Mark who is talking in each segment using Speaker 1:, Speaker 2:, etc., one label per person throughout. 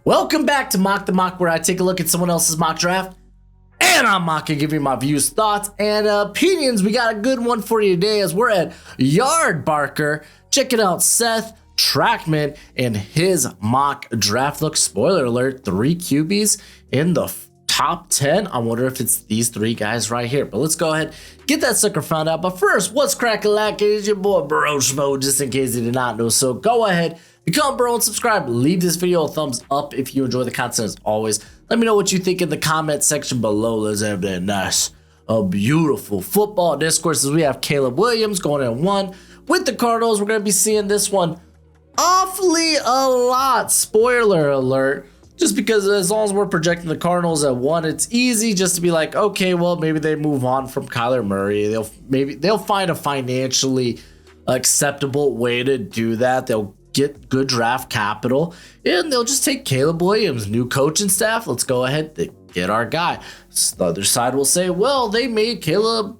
Speaker 1: Welcome back to Mock the Mock, where I take a look at someone else's mock draft and I'm mocking, give you my views, thoughts, and opinions. We got a good one for you today as we're at Yardbarker. Checking out Seth Trackman and his mock draft. Look, spoiler alert, 3 QBs in the top 10. I wonder if it's these 3 guys right here. But let's go ahead, get that sucker found out. But first, what's crackin'-lackin'? It's your boy Broshmo, just in case you did not know. So go ahead, become bro and subscribe. Leave this video a thumbs up if you enjoy the content as always. Let me know what you think in the comment section below. Let's have that nice, beautiful football discourses. We have Caleb Williams going in 1 with the Cardinals. We're going to be seeing this one awfully a lot. Spoiler alert. Just because as long as we're projecting the Cardinals at 1, it's easy just to be like, okay, well, maybe they move on from Kyler Murray. They'll find a financially acceptable way to do that. They'll get good draft capital and they'll just take Caleb Williams, new coaching staff. Let's go ahead and get our guy. So the other side will say, well, they made Kyler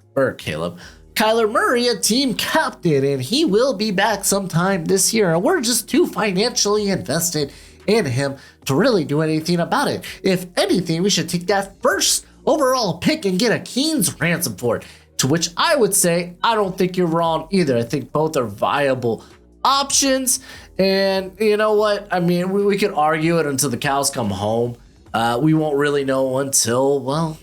Speaker 1: Murray a team captain and he will be back sometime this year. And we're just too financially invested in him to really do anything about it. If anything, we should take that first overall pick and get a king's ransom for it. To which I would say, I don't think you're wrong either. I think both are viable options. And you know what? I mean, we could argue it until the cows come home. We won't really know until, well,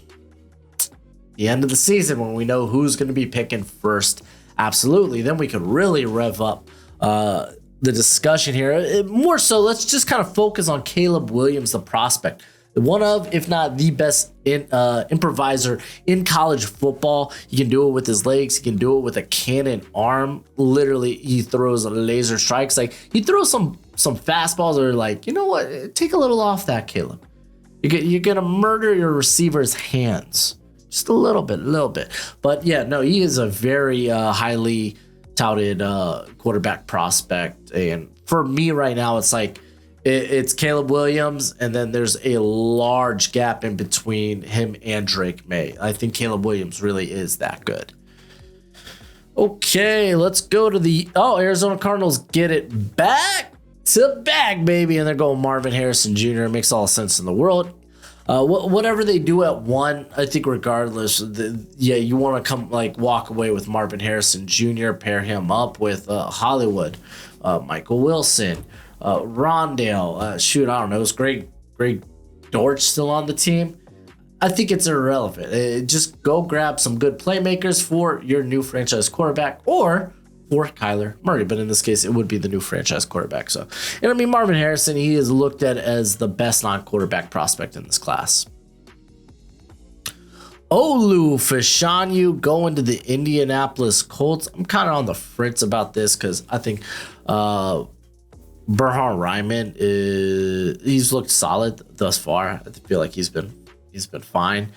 Speaker 1: the end of the season when we know who's going to be picking first. Absolutely. Then we could really rev up the discussion here. More so, let's just kind of focus on Caleb Williams, the prospect. One of, if not the best improviser in college football. He can do it with his legs. He can do it with a cannon arm. Literally, he throws laser strikes. Like, he throws some fastballs that are like, you know what? Take a little off that, Caleb. You're going to murder your receiver's hands. Just a little bit. But yeah, no, he is a very highly touted quarterback prospect. And for me right now, it's like, it's Caleb Williams, and then there's a large gap in between him and Drake Maye. I think Caleb Williams really is that good. Okay, let's go to the Arizona Cardinals get it back to back, baby, and they're going Marvin Harrison Jr. It makes all the sense in the world. Whatever they do at 1, I think regardless, you want to walk away with Marvin Harrison Jr., pair him up with Hollywood, Michael Wilson, Rondale, I don't know, is Greg Dortch still on the team? I think it's irrelevant. Just go grab some good playmakers for your new franchise quarterback or for Kyler Murray. But in this case, it would be the new franchise quarterback. So, and I mean, Marvin Harrison, he is looked at as the best non-quarterback prospect in this class. Olu Fashanu going to the Indianapolis Colts. I'm kind of on the fritz about this because I think Burhan Ryman he's looked solid thus far. I feel like he's been fine.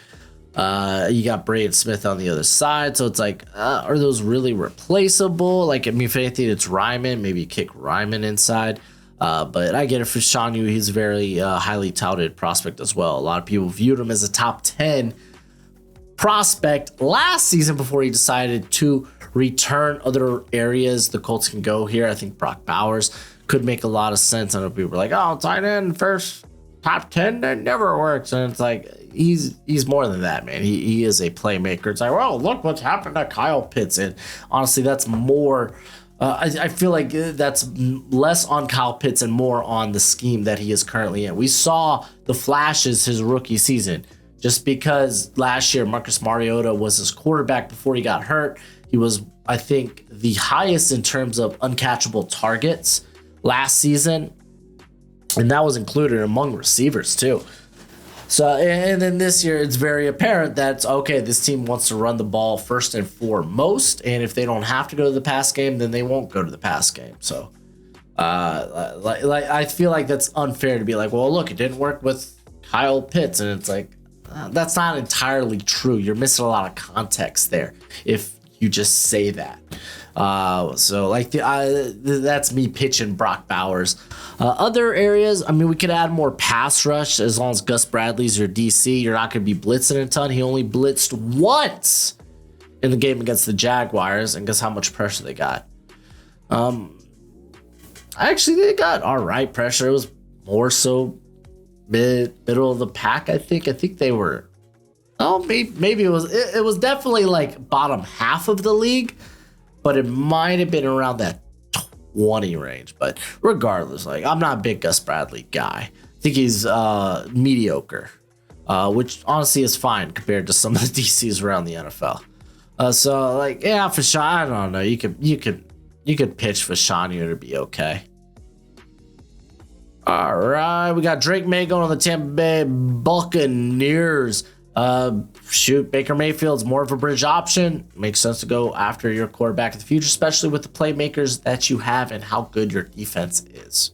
Speaker 1: You got Braden Smith on the other side, so it's like, are those really replaceable? Like, I mean, if anything, it's Ryman. Maybe kick Ryman inside. But I get it for Shanu. He's a very highly touted prospect as well. A lot of people viewed him as a top 10 prospect last season before he decided to return. Other areas the Colts can go here. I think Brock Bowers could make a lot of sense. I know people were like, oh, tight end first top 10, that never works. And it's like, he's more than that, man. He is a playmaker. It's like, well, look what's happened to Kyle Pitts. And honestly, that's more, I feel like that's less on Kyle Pitts and more on the scheme that he is currently in. We saw the flashes his rookie season. Just because last year Marcus Mariota was his quarterback before he got hurt. He was, I think, the highest in terms of uncatchable targets last season, and that was included among receivers too. So, and then this year it's very apparent that, okay, this team wants to run the ball first and foremost, and if they don't have to go to the pass game, then they won't go to the pass game. So I feel like that's unfair to be like, well, look, it didn't work with Kyle Pitts, and it's like, that's not entirely true. You're missing a lot of context there if you just say that. So like that's me pitching Brock Bowers. Other areas, I mean, we could add more pass rush as long as Gus Bradley's your DC. You're not going to be blitzing a ton. He only blitzed once in the game against the Jaguars, and guess how much pressure they got? Actually, they got all right pressure. It was more so middle of the pack. I think they were. Oh, maybe it was definitely like bottom half of the league, but it might have been around that 20 range. But regardless, like I'm not a big Gus Bradley guy. I think he's mediocre, which honestly is fine compared to some of the DCs around the NFL. So like, yeah, Fashan, I don't know. You could pitch Fashan to be okay. All right, we got Drake May going on the Tampa Bay Buccaneers. Baker Mayfield's more of a bridge option. Makes sense to go after your quarterback in the future, especially with the playmakers that you have and how good your defense is.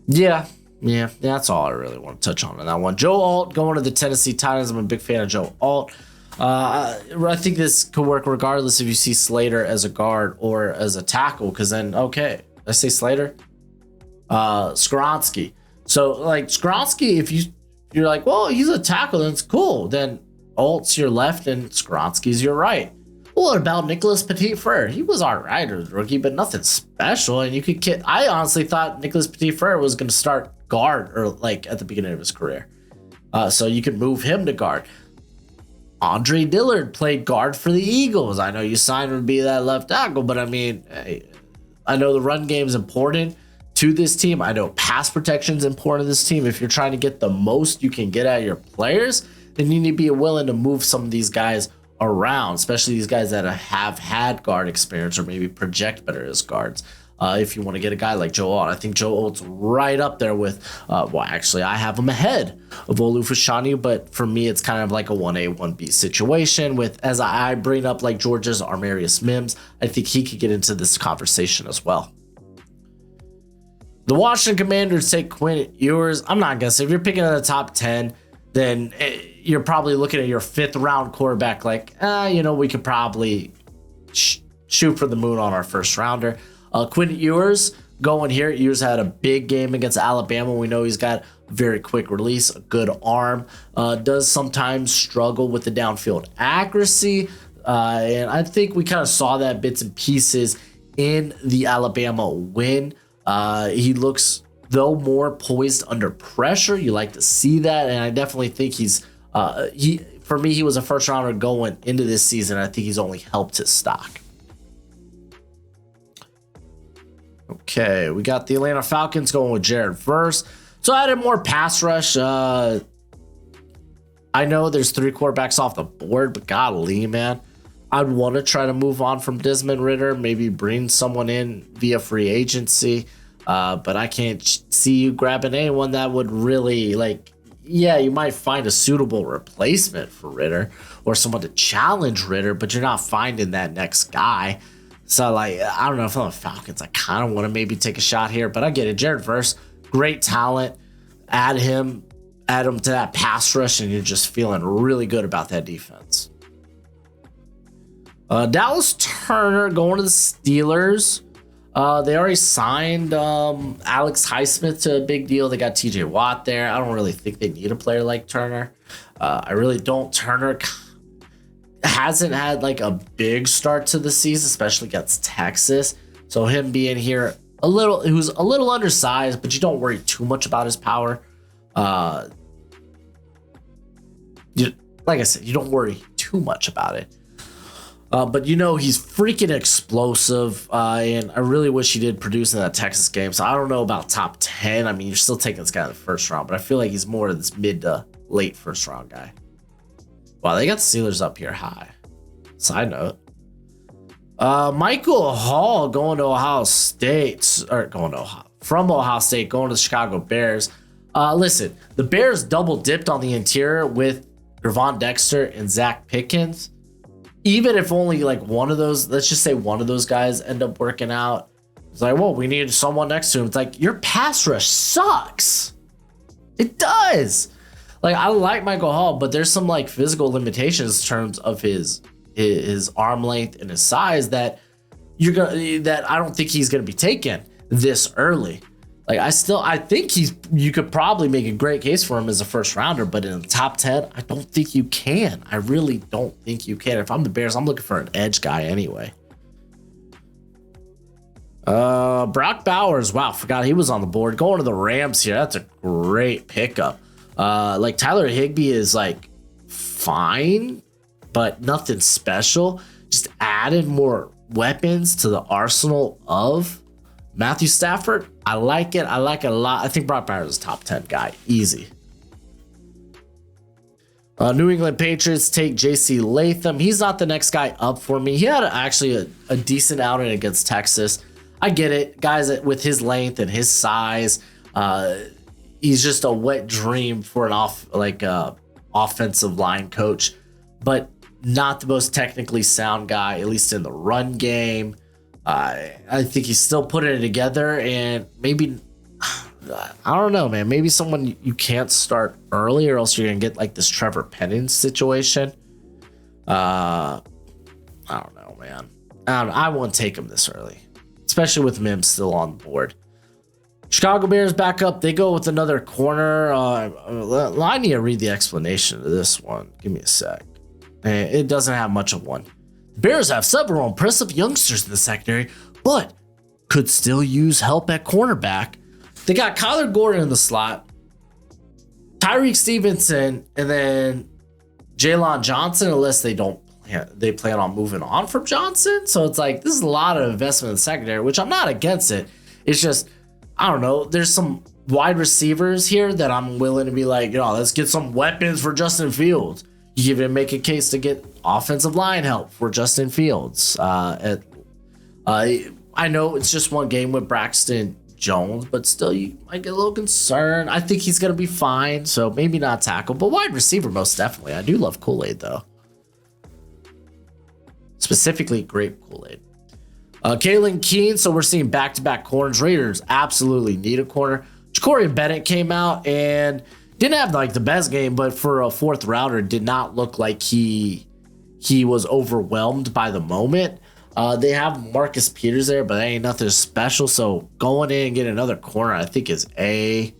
Speaker 1: Yeah, that's all I really want to touch on that one. Joe Alt going to the Tennessee Titans. I'm a big fan of Joe Alt. I think this could work regardless if you see Slater as a guard or as a tackle, because then, okay, let's say Slater. Skronsky. So, like, Skronsky, if you're like, well, he's a tackle, then it's cool. Then Alt's your left and Skronsky's your right. What about Nicholas Petit-Frere? He was all right as a rookie, but nothing special. And you could get, I honestly thought Nicholas Petit-Frere was going to start guard or like at the beginning of his career. So you could move him to guard. Andre Dillard played guard for the Eagles. I know you signed him to be that left tackle, but I mean, I know the run game is important to this team. I know pass protection is important to this team. If you're trying to get the most you can get out of your players, then you need to be willing to move some of these guys around, especially these guys that have had guard experience or maybe project better as guards. If you want to get a guy like Joe Alt, I think Joe Alt's right up there with, well, actually, I have him ahead of Olu Fashanu, but for me, it's kind of like a 1A, 1B situation with, as I bring up like Georgia's Armarius Mims, I think he could get into this conversation as well. The Washington Commanders take Quinn Ewers. I'm not guessing. If you're picking in the top 10, then you're probably looking at your 5th round quarterback like, we could probably shoot for the moon on our 1st rounder. Quinn Ewers going here. Ewers had a big game against Alabama. We know he's got very quick release, a good arm, does sometimes struggle with the downfield accuracy. And I think we kind of saw that bits and pieces in the Alabama win. He looks, though, more poised under pressure. You like to see that. And I definitely think for me, he was a 1st rounder going into this season. I think he's only helped his stock. Okay, we got the Atlanta Falcons going with Jared Verse. So I added more pass rush. I know there's 3 quarterbacks off the board, but golly, man, I'd want to try to move on from Desmond Ridder, maybe bring someone in via free agency. But I can't see you grabbing anyone that would really, like, yeah, you might find a suitable replacement for Ridder or someone to challenge Ridder, but you're not finding that next guy. So, like, I don't know if I'm the Falcons. I kind of want to maybe take a shot here, but I get it. Jared Verse, great talent. Add him to that pass rush, and you're just feeling really good about that defense. Dallas Turner going to the Steelers. They already signed Alex Highsmith to a big deal. They got TJ Watt there. I don't really think they need a player like Turner. I really don't. Turner hasn't had like a big start to the season, especially against Texas. So him being here he was a little undersized, but you don't worry too much about his power. Like I said, you don't worry too much about it. But he's freaking explosive, and I really wish he did produce in that Texas game. So I don't know about top 10. I mean, you're still taking this guy in the 1st round, but I feel like he's more of this mid to late 1st round guy. Wow, they got the Steelers up here high. Side note. Michael Hall going to Ohio State, from Ohio State, going to the Chicago Bears. Listen, the Bears double dipped on the interior with Gervon Dexter and Zach Pickens. Even if only like one of those, let's just say one of those guys end up working out, it's like, well, we need someone next to him. It's like, your pass rush sucks. It does. Like, I like Michael Hall, but there's some like physical limitations in terms of his arm length and his size that I don't think he's gonna be taken this early. Like, I think you could probably make a great case for him as a 1st rounder, but in the top 10, I don't think you can. I really don't think you can. If I'm the Bears, I'm looking for an edge guy anyway. Brock Bowers. Wow, forgot he was on the board. Going to the Rams here. That's a great pickup. Like Tyler Higbee is like fine, but nothing special. Just added more weapons to the arsenal of Matthew Stafford. I like it. I like it a lot. I think Brock Bowers is a top 10 guy. Easy. New England Patriots take J.C. Latham. He's not the next guy up for me. He had actually a decent outing against Texas. I get it. Guys with his length and his size, he's just a wet dream for an offensive line coach, but not the most technically sound guy, at least in the run game. I think he's still putting it together, and maybe, I don't know, man. Maybe someone you can't start early, or else you're gonna get like this Trevor Penning situation. I don't know, man. I won't take him this early, especially with Mims still on the board. Chicago Bears back up. They go with another corner. I need to read the explanation of this one. Give me a sec. It doesn't have much of one. The Bears have several impressive youngsters in the secondary, but could still use help at cornerback. They got Kyler Gordon in the slot, Tyreek Stevenson, and then Jalen Johnson, unless they plan on moving on from Johnson. So it's like, this is a lot of investment in the secondary, which I'm not against it. It's just, I don't know. There's some wide receivers here that I'm willing to be like, let's get some weapons for Justin Fields. You even make a case to get offensive line help for Justin Fields. I know it's just one game with Braxton Jones, but still, you might get a little concerned. I think he's going to be fine, so maybe not tackle, but wide receiver most definitely. I do love Kool-Aid, though. Specifically, grape Kool-Aid. Kalen Keene, so we're seeing back-to-back corners. Raiders absolutely need a corner. Ja'Cory Bennett came out and didn't have like the best game, but for a fourth rounder, did not look like he was overwhelmed by the moment. They have Marcus Peters there, but that ain't nothing special. So going in and getting another corner, I think is okay.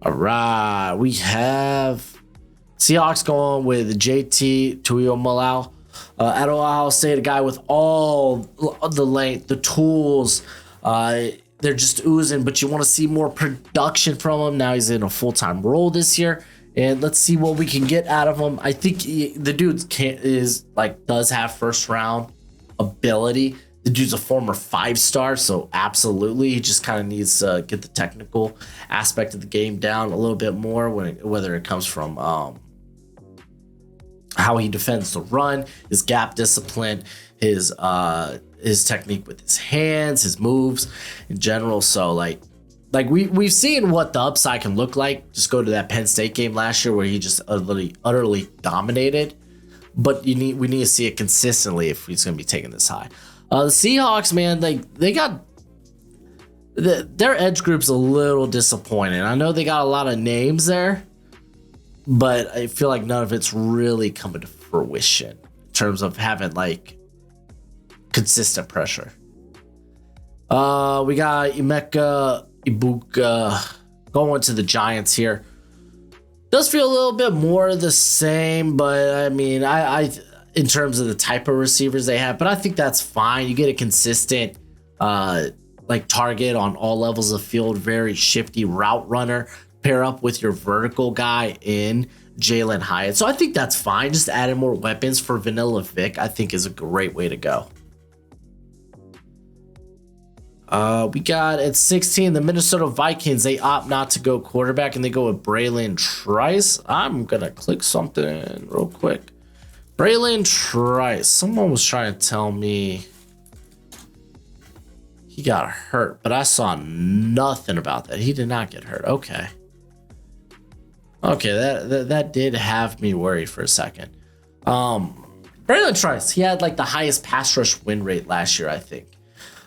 Speaker 1: All right, we have Seahawks going with JT Tuimoloau. At Ohio State, a guy with all the length, the tools. They're just oozing, but you want to see more production from him. Now he's in a full-time role this year, and let's see what we can get out of him. I think the dude does have first-round ability. The dude's a former 5-star, so absolutely, he just kind of needs to get the technical aspect of the game down a little bit more, whether it comes from how he defends the run, his gap discipline, his technique with his hands, his moves in general. So like we've seen what the upside can look like. Just go to that Penn State game last year where he just utterly dominated. But we need to see it consistently if he's going to be taking this high. The Seahawks, man, they got their edge group's a little disappointing. I know they got a lot of names there, but I feel like none of it's really coming to fruition in terms of having like consistent pressure. We got Emeka Ibuka going to the Giants here. Does feel a little bit more the same, but I mean, I in terms of the type of receivers they have, but I think that's fine. You get a consistent target on all levels of field, very shifty route runner, pair up with your vertical guy in Jalen Hyatt. So I think that's fine. Just adding more weapons for Vanilla Vic, I think, is a great way to go. We got at 16, the Minnesota Vikings. They opt not to go quarterback, and they go with Braylon Trice. I'm going to click something real quick. Braylon Trice. Someone was trying to tell me he got hurt, but I saw nothing about that. He did not get hurt. Okay. Okay, that did have me worried for a second. Braylon Trice, he had like the highest pass rush win rate last year, I think.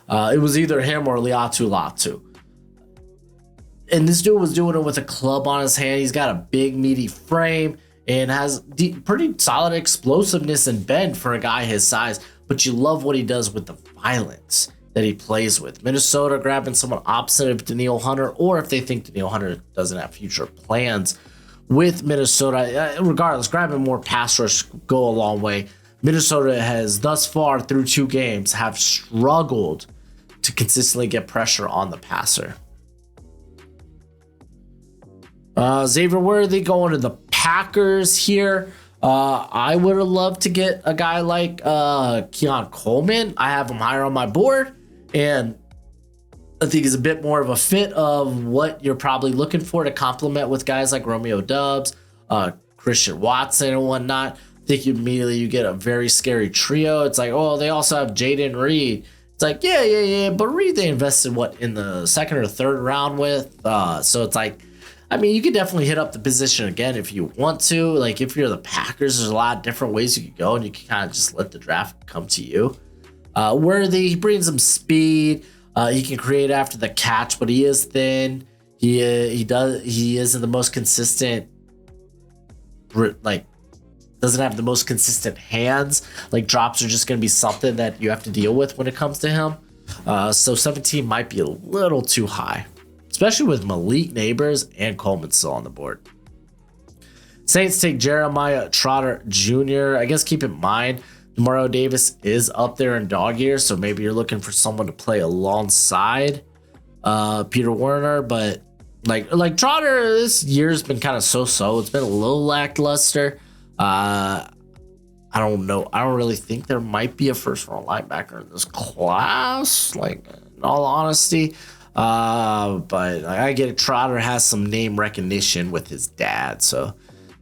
Speaker 1: It was either him or Liatu Latu. And this dude was doing it with a club on his hand. He's got a big, meaty frame and has pretty solid explosiveness and bend for a guy his size. But you love what he does with the violence that he plays with. Minnesota grabbing someone opposite of Danielle Hunter, or if they think Danielle Hunter doesn't have future plans with Minnesota, regardless, grabbing more pass rush go a long way. Minnesota has thus far through 2 games have struggled to consistently get pressure on the passer. Xavier Worthy going to the Packers here. I would have loved to get a guy like Keon Coleman. I have him higher on my board, and I think he's a bit more of a fit of what you're probably looking for to complement with guys like Romeo Doubs, Christian Watson, and whatnot. I think you get a very scary trio. It's like, oh, they also have Jaden Reed. It's like, yeah. But Reed, they invested in the 2nd or 3rd round with. So it's like, I mean, you could definitely hit up the position again if you want to. Like, if you're the Packers, there's a lot of different ways you could go, and you can kind of just let the draft come to you. Worthy, he brings some speed. He can create after the catch, but he is thin. He isn't the most consistent. Doesn't have the most consistent hands. Like, drops are just going to be something that you have to deal with when it comes to him. So 17 might be a little too high, especially with Malik Neighbors and Coleman still on the board. Saints take Jeremiah Trotter Jr. I guess keep in mind, Demario Davis is up there in dog years, so maybe you're looking for someone to play alongside Peter Warner, but like Trotter, this year's been kind of so-so. It's been a little lackluster. I don't know. I don't really think there might be a first-round linebacker in this class, like, in all honesty. But I get it. Trotter has some name recognition with his dad, so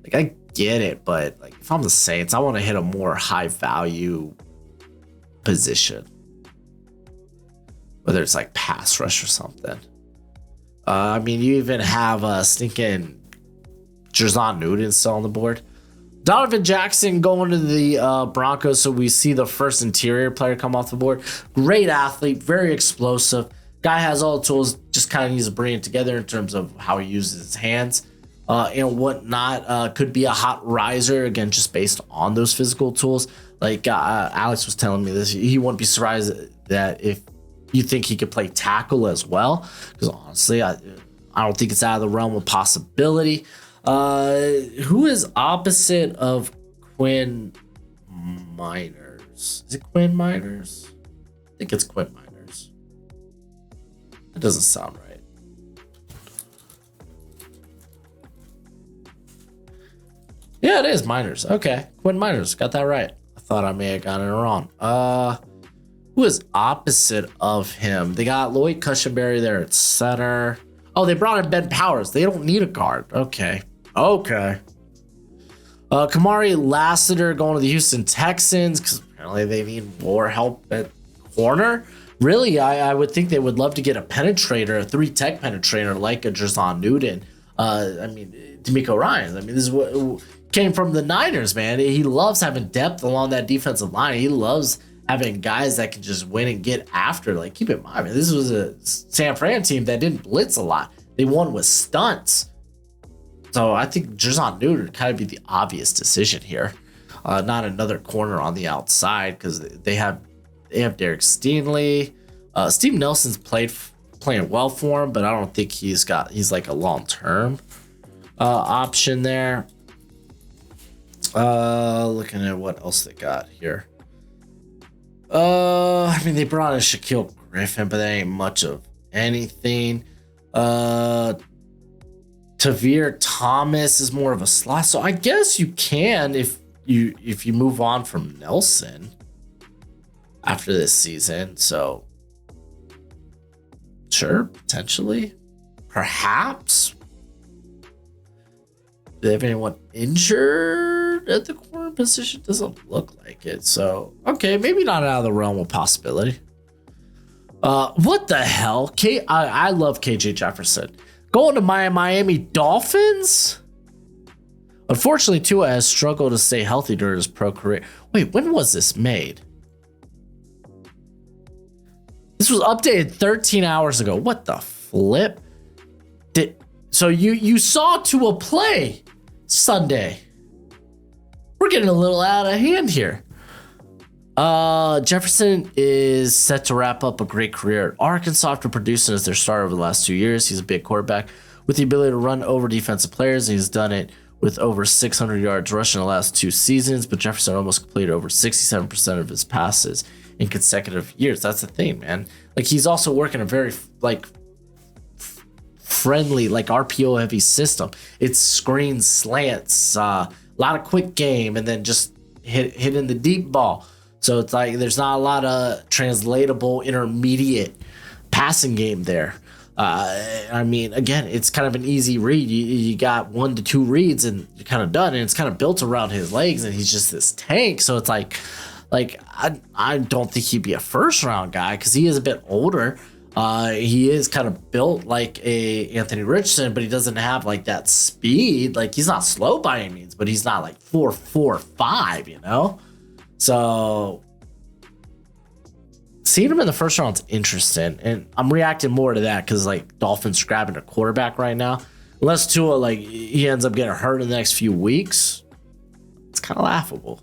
Speaker 1: like I get it. But like, if I'm the Saints, I want to hit a more high-value position, whether it's like pass rush or something. I mean, you even have stinking Jerzon Newton still on the board. Donovan Jackson going to the Broncos, so we see the first interior player come off the board. Great athlete, very explosive. Guy has all the tools, just kind of needs to bring it together in terms of how he uses his hands and whatnot. Could be a hot riser, again, just based on those physical tools. Like Alex was telling me this, he wouldn't be surprised that if you think he could play tackle as well, because honestly, I don't think it's out of the realm of possibility. Who is opposite of Quinn Miners? Is it Quinn Miners? I think it's Quinn Miners. That doesn't sound right. Yeah, it is Miners. Okay, Quinn Miners. Got that right. I thought I may have gotten it wrong. Who is opposite of him? They got Lloyd Cushenberry there at center. Oh, they brought in Ben Powers. They don't need a guard. Okay. Kamari Lassiter going to the Houston Texans because apparently they need more help at corner. Really, I would think they would love to get a penetrator, a 3-tech penetrator like a Jerzon Newton. I mean, D'Amico Ryans. I mean, this is what came from the Niners, man. He loves having depth along that defensive line. He loves having guys that can just win and get after. Like, keep in mind, man, this was a San Fran team that didn't blitz a lot. They won with stunts. So I think Jerzon Newton would kind of be the obvious decision here. Not another corner on the outside because they have Derek Stingley. Steve Nelson's playing well for him, but I don't think he's like a long-term option there. Looking at what else they got here. I mean, they brought in Shaquille Griffin, but that ain't much of anything. Tavir Thomas is more of a slot, so I guess you can if you move on from Nelson after this season. So sure, potentially, perhaps. Do they have anyone injured at the corner position? Doesn't look like it. So okay, maybe not out of the realm of possibility. What the hell? I love KJ Jefferson. Going to my Miami Dolphins? Unfortunately, Tua has struggled to stay healthy during his pro career. Wait, when was this made? This was updated 13 hours ago. What the flip? So you saw Tua play Sunday. We're getting a little out of hand here. Jefferson is set to wrap up a great career at Arkansas after producing as their starter over the last 2 years. He's a big quarterback with the ability to run over defensive players, and he's done it with over 600 yards rushing the last 2 seasons, but Jefferson almost completed over 67% of his passes in consecutive years. That's the thing, man. Like, he's also working a very like friendly, like RPO heavy system. It's screens, slants, a lot of quick game, and then just hitting the deep ball. So it's like there's not a lot of translatable intermediate passing game there. I mean, again, it's kind of an easy read. You got 1 to 2 reads and you're kind of done, and it's kind of built around his legs, and he's just this tank. So it's like I don't think he'd be a first round guy because he is a bit older. He is kind of built like a Anthony Richardson, but he doesn't have like that speed. Like, he's not slow by any means, but he's not like 4.45, you know? So seeing him in the first round is interesting, and I'm reacting more to that because like Dolphins grabbing a quarterback right now. Unless Tua, like, he ends up getting hurt in the next few weeks, it's kind of laughable.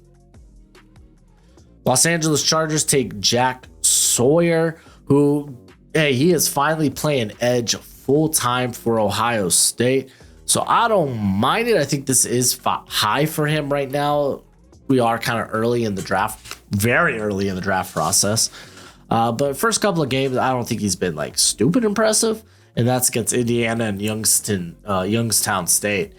Speaker 1: Los Angeles Chargers take Jack Sawyer, who, hey, he is finally playing edge full time for Ohio State. So I don't mind it. I think this is high for him right now. We are kind of early in the draft, very early in the draft process. But first couple of games, I don't think he's been like stupid impressive, and that's against Indiana and Youngstown State.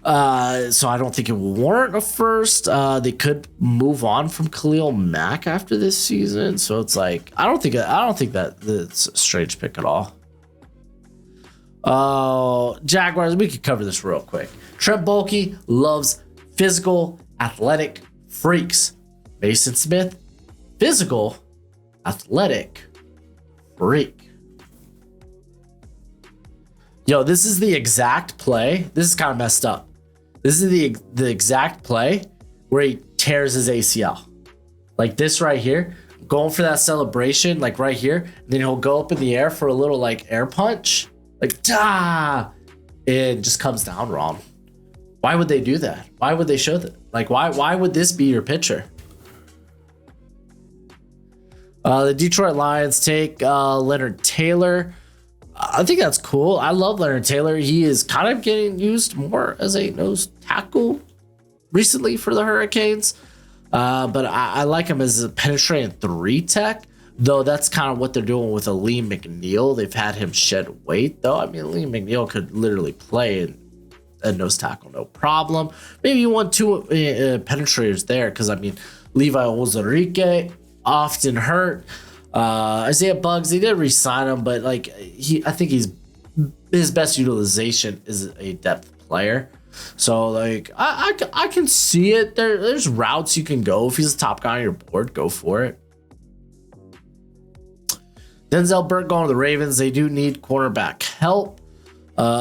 Speaker 1: So I don't think it will warrant a first. They could move on from Khalil Mack after this season, so it's like I don't think that it's a strange pick at all. Jaguars, we could cover this real quick. Trent Baalke loves physical, athletic freaks. Mason Smith, physical, athletic freak. Yo, this is the exact play. This is kind of messed up. This is the exact play where he tears his ACL. Like this right here, going for that celebration, like right here, and then he'll go up in the air for a little like air punch, like da, and just comes down wrong. Why would they do that? Why would they show that? Like, why would this be your pitcher? The Detroit Lions take Leonard Taylor. I think that's cool. I love Leonard Taylor. He is kind of getting used more as a nose tackle recently for the Hurricanes. But I like him as a penetrating 3 tech, though that's kind of what they're doing with a Lee McNeil. They've had him shed weight, though. I mean, Lee McNeil could literally play in a nose tackle, no problem. Maybe you want 2 penetrators there because, I mean, Levi Ozarike often hurt. Isaiah Buggs, they did re-sign him, but like I think his best utilization is a depth player. So like I can see it. There's routes you can go. If he's the top guy on your board, go for it. Denzel Burke going to the Ravens. They do need cornerback help.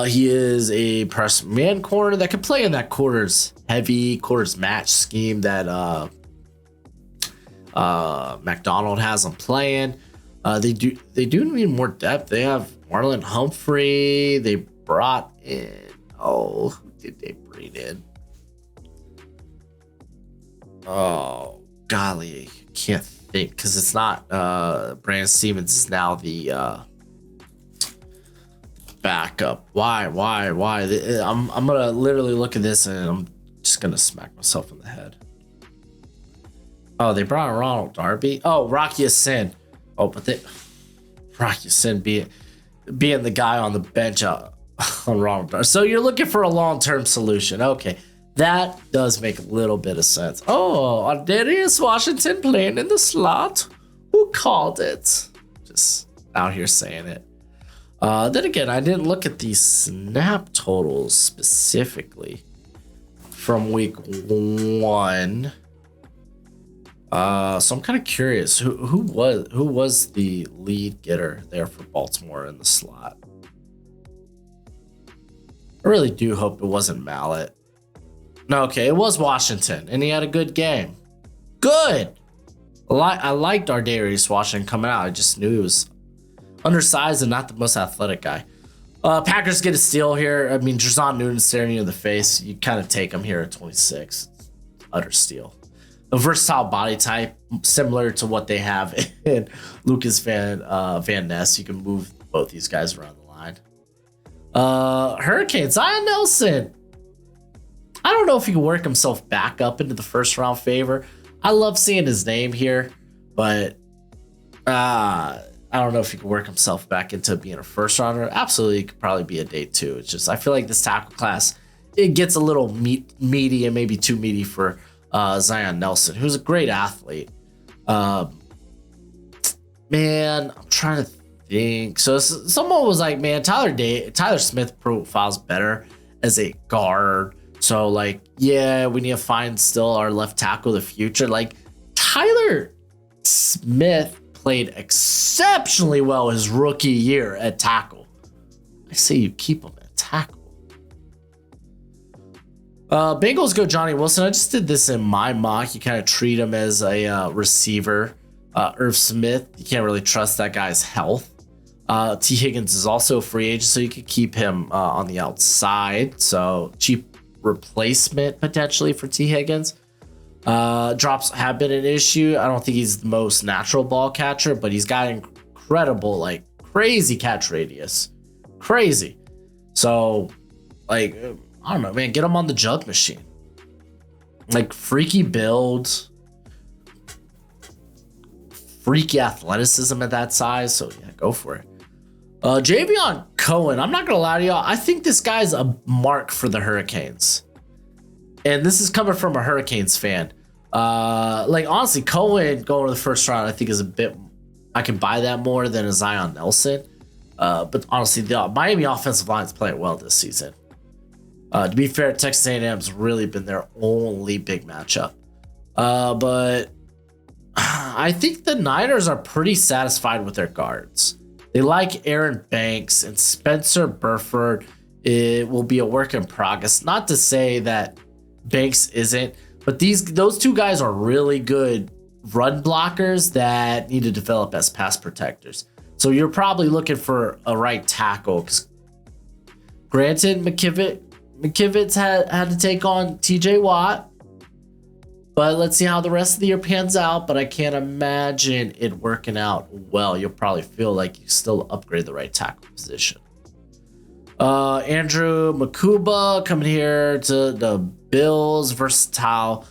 Speaker 1: He is a press man corner that can play in that quarters match scheme that McDonald has them playing. They do need more depth. They have Marlon Humphrey. They brought in, who did they bring in? Oh, golly, I can't think because it's not Brandon Stevens is now the backup. Why? I'm gonna literally look at this and I'm just gonna smack myself in the head. Oh, they brought in Ronald Darby. Oh, Rocky Sin. Oh, but Rocky Sin being the guy on the bench on Ronald Darby. So you're looking for a long-term solution. Okay, that does make a little bit of sense. Oh, Darius Washington playing in the slot. Who called it? Just out here saying it. Then again, I didn't look at the snap totals specifically from week 1. So I'm kind of curious who was the lead getter there for Baltimore in the slot. I really do hope it wasn't Mallet. No, okay, it was Washington, and he had a good game. Good. I liked Darius Washington coming out. I just knew he was undersized and not the most athletic guy. Packers get a steal here. I mean, Drazon Newton staring you in the face. You kind of take him here at 26. Utter steal. A versatile body type, similar to what they have in Lucas Van Ness. You can move both these guys around the line. Hurricanes, Zion Nelson. I don't know if he can work himself back up into the first round favor. I love seeing his name here, but I don't know if he can work himself back into being a first rounder. Absolutely, could probably be a day 2. It's just I feel like this tackle class, it gets a little meaty and maybe too meaty for Zion Nelson, who's a great athlete. Man, I'm trying to think. So someone was like, man, Tyler Smith profiles better as a guard. So like, yeah, we need to find still our left tackle of the future. Like Tyler Smith played exceptionally well his rookie year at tackle. I say you keep him at tackle. Bengals go Johnny Wilson. I just did this in my mock. You kind of treat him as a receiver. Irv Smith, you can't really trust that guy's health. T. Higgins is also a free agent, so you could keep him on the outside. So cheap replacement potentially for T. Higgins. Drops have been an issue. I don't think he's the most natural ball catcher, but he's got incredible, like crazy catch radius. Crazy. So, like, I don't know, man, get him on the jug machine. Like freaky build. Freaky athleticism at that size, so yeah, go for it. Javion Cohen, I'm not gonna lie to y'all, I think this guy's a mark for the Hurricanes, and this is coming from a Hurricanes fan. Like honestly, Cohen going to the first round, I think is a bit. I can buy that more than a Zion Nelson, but honestly, the Miami offensive line is playing well this season. To be fair, Texas A&M's really been their only big matchup, but I think the Niners are pretty satisfied with their guards. They like Aaron Banks and Spencer Burford. It will be a work in progress. Not to say that Banks isn't, but those two guys are really good run blockers that need to develop as pass protectors. So you're probably looking for a right tackle. Granted, McKivitz had to take on TJ Watt. But let's see how the rest of the year pans out. But I can't imagine it working out well. You'll probably feel like you still upgrade the right tackle position. Andrew Makuba coming here to the Bills. Versatile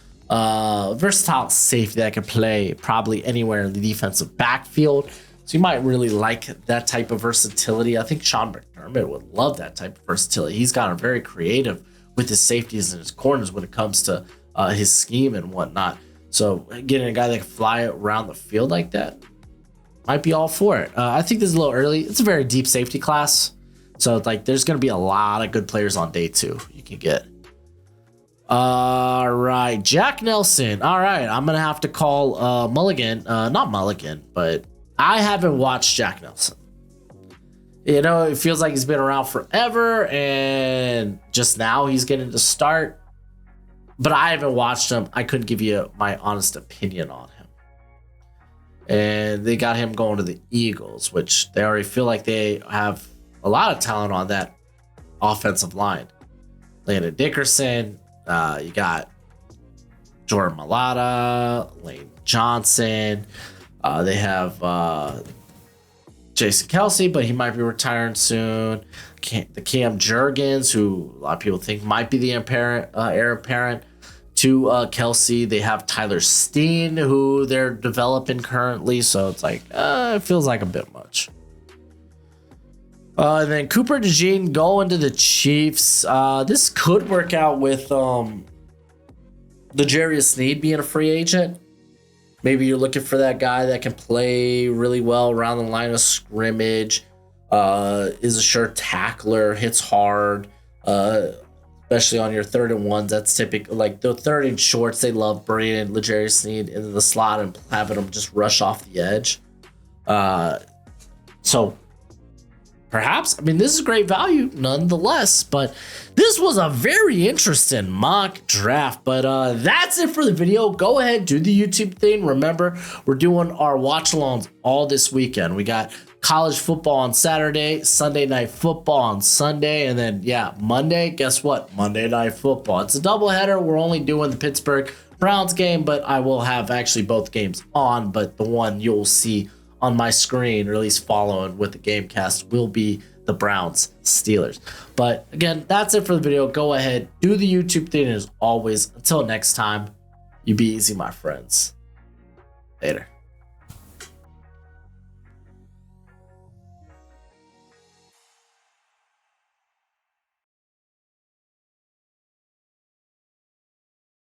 Speaker 1: safety that can play probably anywhere in the defensive backfield. So you might really like that type of versatility. I think Sean McDermott would love that type of versatility. He's gotten very creative with his safeties and his corners when it comes to his scheme and whatnot. So getting a guy that can fly around the field like that might be all for it. I think this is a little early. It's a very deep safety class. So like there's going to be a lot of good players on day 2 you can get. All right. Jack Nelson. All right. I'm going to have to call Mulligan. Not Mulligan, but I haven't watched Jack Nelson. You know, it feels like he's been around forever and just now he's getting to start. But I haven't watched him. I couldn't give you my honest opinion on him. And they got him going to the Eagles, which they already feel like they have a lot of talent on that offensive line. Landon Dickerson, you got Jordan Mailata, Lane Johnson. They have Jason Kelsey, but he might be retiring soon. The Cam Jurgens, who a lot of people think might be the heir apparent to Kelsey. They have Tyler Steen, who they're developing currently. So it's like, it feels like a bit much. And then Cooper DeJean going to the Chiefs. This could work out with the L'Jarius Sneed being a free agent. Maybe you're looking for that guy that can play really well around the line of scrimmage. Is a sure tackler, hits hard, especially on your 3rd and 1s. That's typical. Like the 3rd and shorts, they love bringing L'Jarius Sneed into the slot and having him just rush off the edge. So perhaps, I mean, this is great value nonetheless, but this was a very interesting mock draft. But that's it for the video. Go ahead, do the YouTube thing. Remember, we're doing our watch alongs all this weekend. We got college football on Saturday, Sunday night football on Sunday, and then Monday, guess what? Monday night football. It's a doubleheader. We're only doing the Pittsburgh Browns game, but I will have actually both games on, but the one you'll see on my screen, or at least following with the game cast, will be the Browns, Steelers. But again, that's it for the video. Go ahead, do the YouTube thing as always. Until next time, you be easy, my friends. Later.